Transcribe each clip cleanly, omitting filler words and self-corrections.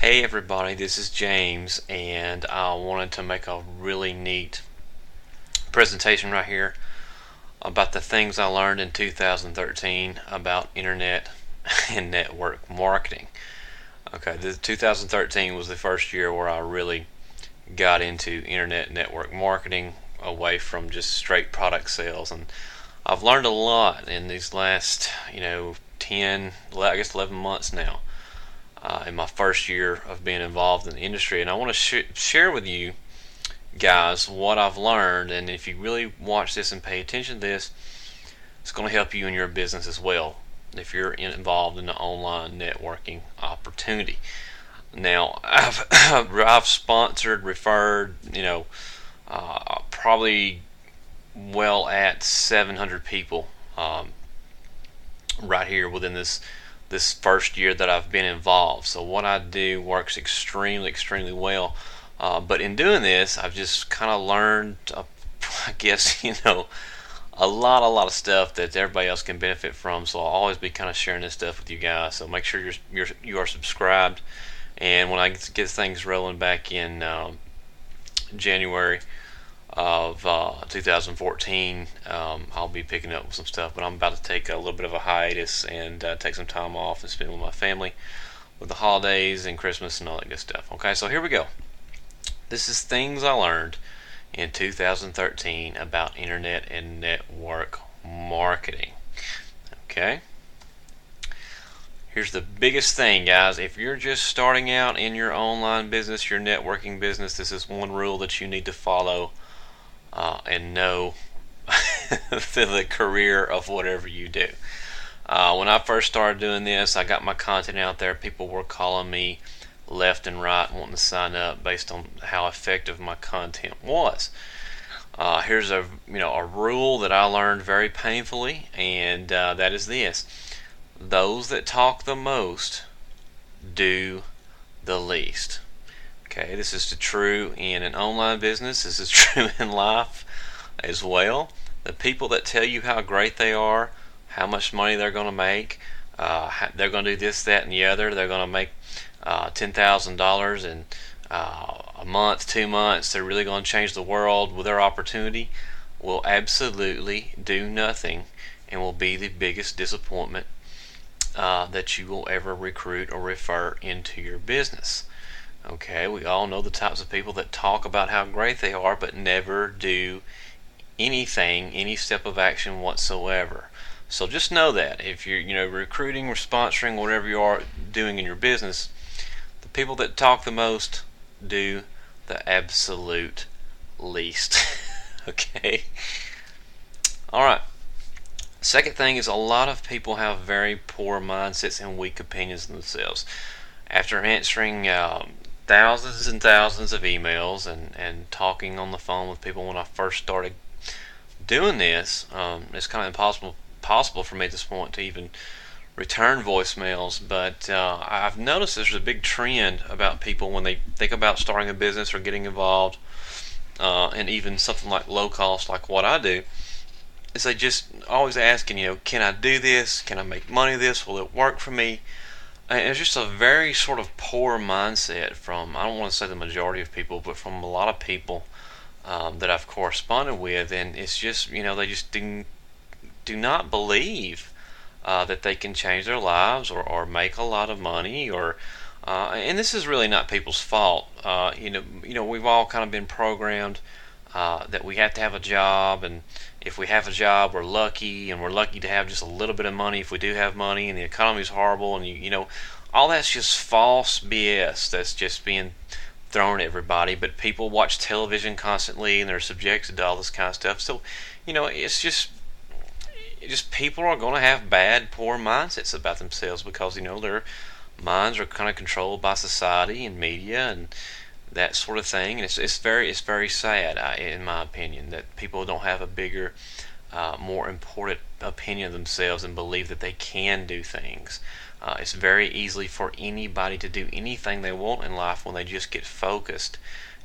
Hey everybody, this is James, and I wanted to make a really neat presentation right here about the things I learned in 2013 about internet and network marketing. Okay, 2013 was the first year where I really got into internet network marketing away from just straight product sales, and I've learned a lot in these last, 10, I guess 11 months now in my first year of being involved in the industry. And I want to share with you guys what I've learned. And if you really watch this and pay attention to this, it's going to help you in your business as well if you're involved in the online networking opportunity. Now, I've sponsored, referred, probably well at 700 people right here within this first year that I've been involved. So what I do works extremely well. But in doing this, I've just kind of learned, I guess, a lot of stuff that everybody else can benefit from. So I'll always be kind of sharing this stuff with you guys. So make sure you are subscribed. And when I get things rolling back in January of 2014, I'll be picking up some stuff, but I'm about to take a little bit of a hiatus and take some time off and spend with my family with the holidays and Christmas and all that good stuff. Okay, so here we go. This is things I learned in 2013 about internet and network marketing. Okay, here's the biggest thing, guys. If you're just starting out in your online business, your networking business, this is one rule that you need to follow and know through the career of whatever you do. When I first started doing this, I got my content out there. People were calling me left and right wanting to sign up based on how effective my content was. Here's a rule that I learned very painfully, and that is this: those that talk the most do the least. Okay, this is true in an online business. This is true in life as well. The people that tell you how great they are, how much money they're going to make, they're going to do this, that, and the other. They're going to make $10,000 in a month, 2 months. They're really going to change the world with their opportunity. Will absolutely do nothing and will be the biggest disappointment that you will ever recruit or refer into your business. Okay, we all know the types of people that talk about how great they are but never do anything, any step of action whatsoever. So just know that if you're recruiting or sponsoring, whatever you are doing in your business, the people that talk the most do the absolute least. Okay. All right. Second thing is, a lot of people have very poor mindsets and weak opinions of themselves. After answering thousands and thousands of emails and talking on the phone with people when I first started doing this, it's kind of impossible for me at this point to even return voicemails. But I've noticed there's a big trend about people when they think about starting a business or getting involved, and even something like low cost, like what I do, is they just always asking, can I do this? Can I make money this? Will it work for me? And it's just a very sort of poor mindset from, I don't want to say the majority of people, but from a lot of people that I've corresponded with. And it's just, they just do not believe that they can change their lives or make a lot of money, or and this is really not people's fault. We've all kind of been programmed that we have to have a job, and if we have a job, we're lucky, and we're lucky to have just a little bit of money if we do have money, and the economy's horrible, and all that's just false BS that's just being thrown at everybody. But people watch television constantly, and they're subjected to all this kind of stuff. So, it's just people are going to have bad, poor mindsets about themselves because their minds are kind of controlled by society and media and that sort of thing. And it's very sad, in my opinion, that people don't have a bigger, more important opinion of themselves and believe that they can do things. It's very easy for anybody to do anything they want in life when they just get focused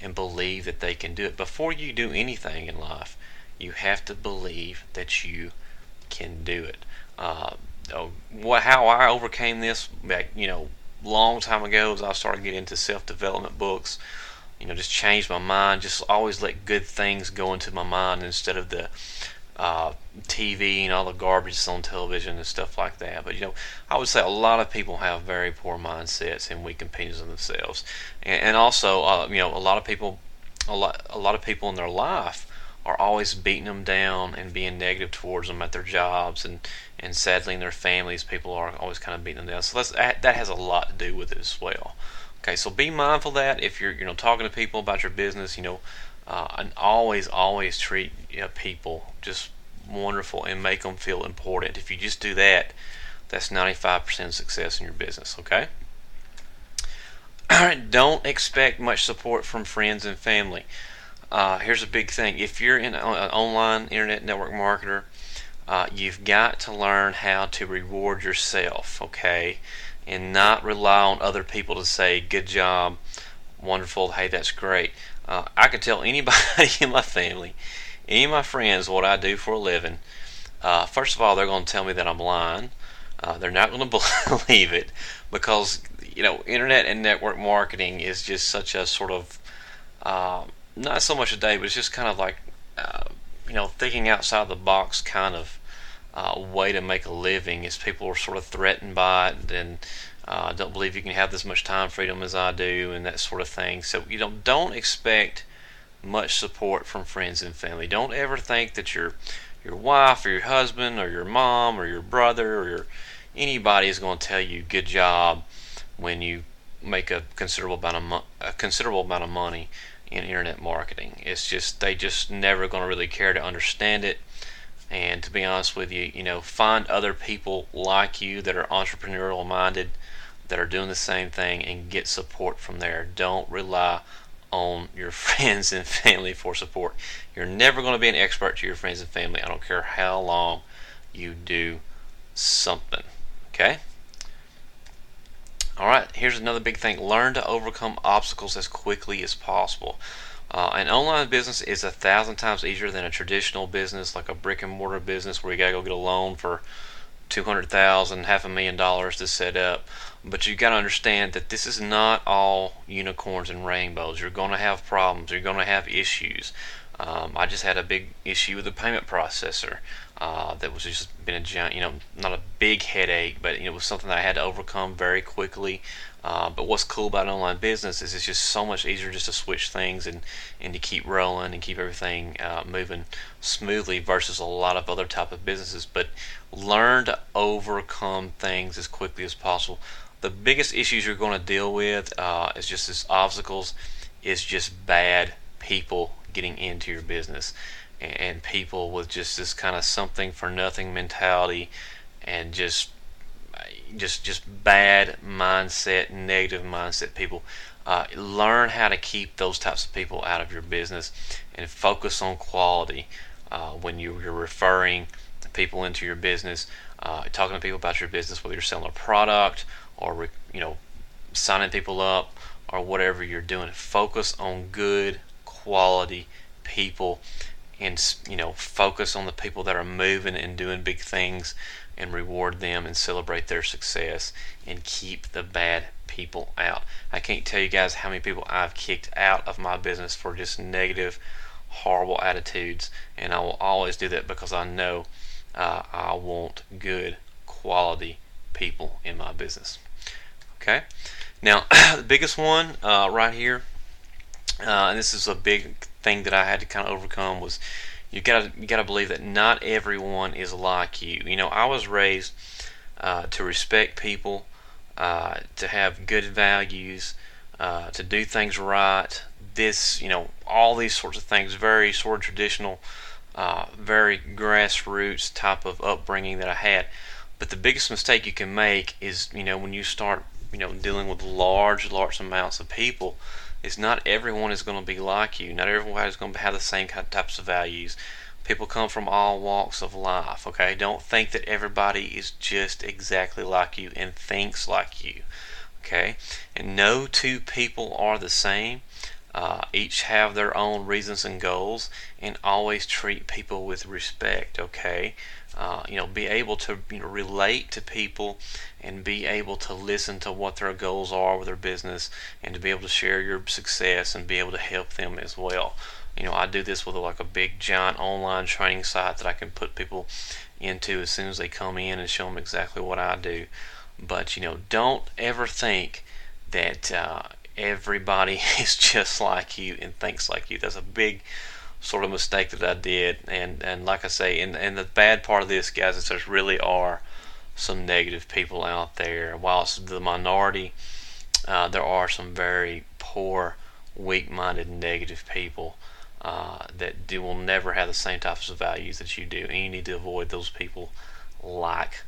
and believe that they can do it. Before you do anything in life, you have to believe that you can do it. How I overcame this back, long time ago as I started getting into self-development books. Just changed my mind. Just always let good things go into my mind instead of the TV and all the garbage that's on television and stuff like that. But I would say a lot of people have very poor mindsets and weak opinions of themselves, and also a lot of people, a lot of people in their life are always beating them down and being negative towards them at their jobs, and sadly in their families, people are always kind of beating them down. So that has a lot to do with it as well. Okay, so be mindful of that if you're talking to people about your business. And always treat people just wonderful and make them feel important. If you just do that, that's 95% success in your business. Okay. All right. Don't expect much support from friends and family. Here's a big thing. If you're an online internet network marketer, you've got to learn how to reward yourself, okay, and not rely on other people to say, good job, wonderful, hey, that's great. I can tell anybody in my family, any of my friends, what I do for a living. First of all, they're going to tell me that I'm lying. They're not going to believe it, because internet and network marketing is just such a sort of not so much a day, but it's just kind of like thinking outside the box kind of way to make a living. Is people are sort of threatened by it, and don't believe you can have this much time freedom as I do, and that sort of thing. So don't expect much support from friends and family. Don't ever think that your wife or your husband or your mom or your brother or anybody is going to tell you good job when you make a considerable amount of money in internet marketing. It's just they just never going to really care to understand it. And to be honest with you, find other people like you that are entrepreneurial minded, that are doing the same thing, and get support from there. Don't rely on your friends and family for support. You're never going to be an expert to your friends and family. I don't care how long you do something. Okay? Alright, here's another big thing. Learn to overcome obstacles as quickly as possible. An online business is 1,000 times easier than a traditional business, like a brick and mortar business where you gotta go get a loan for $200,000, $500,000 to set up. But you got to understand that this is not all unicorns and rainbows. You're going to have problems. You're going to have issues. I just had a big issue with the payment processor. That was just been a giant, not a big headache, but it was something that I had to overcome very quickly. But what's cool about an online business is it's just so much easier just to switch things and to keep rolling and keep everything moving smoothly versus a lot of other type of businesses. But learn to overcome things as quickly as possible. The biggest issues you're going to deal with is just this obstacles, is just bad people getting into your business, and people with just this kind of something for nothing mentality, and just bad mindset, negative mindset people. Learn how to keep those types of people out of your business and focus on quality when you're referring people into your business, talking to people about your business, whether you're selling a product or signing people up or whatever you're doing. Focus on good quality people, and focus on the people that are moving and doing big things, and reward them and celebrate their success, and keep the bad people out. I can't tell you guys how many people I've kicked out of my business for just negative, horrible attitudes, and I will always do that because I know I want good quality people in my business. Okay, now the biggest one right here, and this is a big thing that I had to kind of overcome, was you gotta believe that not everyone is like you. I was raised to respect people, to have good values, to do things right. This, all these sorts of things, very sort of traditional, very grassroots type of upbringing that I had. But the biggest mistake you can make is, when you start, dealing with large amounts of people, is not everyone is going to be like you. Not everyone is going to have the same types of values. People come from all walks of life, okay? Don't think that everybody is just exactly like you and thinks like you, okay? And no two people are the same. Each have their own reasons and goals, and always treat people with respect. Okay, be able to relate to people, and be able to listen to what their goals are with their business, and to be able to share your success and be able to help them as well. I do this with like a big giant online training site that I can put people into as soon as they come in and show them exactly what I do. But don't ever think that everybody is just like you and thinks like you. That's a big sort of mistake that I did. And like I say, and the bad part of this, guys, is there really are some negative people out there. While it's the minority, there are some very poor, weak-minded, negative people that will never have the same types of values that you do, and you need to avoid those people like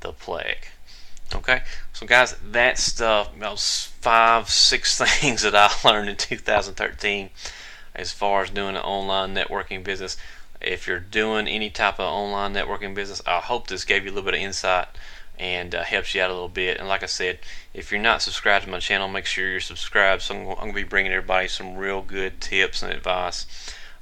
the plague. Okay, so guys, that's those 5-6 things that I learned in 2013 as far as doing an online networking business. If you're doing any type of online networking business, I hope this gave you a little bit of insight and helps you out a little bit. And like I said, if you're not subscribed to my channel, make sure you're subscribed. So I'm going to be bringing everybody some real good tips and advice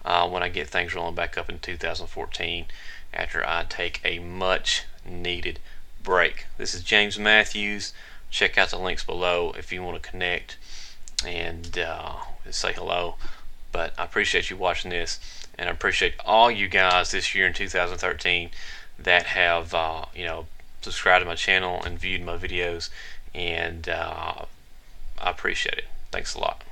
when I get things rolling back up in 2014 after I take a much needed break. This is James Matthews. Check out the links below if you want to connect and say hello. But I appreciate you watching this, and I appreciate all you guys this year in 2013 that have subscribed to my channel and viewed my videos, and I appreciate it. Thanks a lot.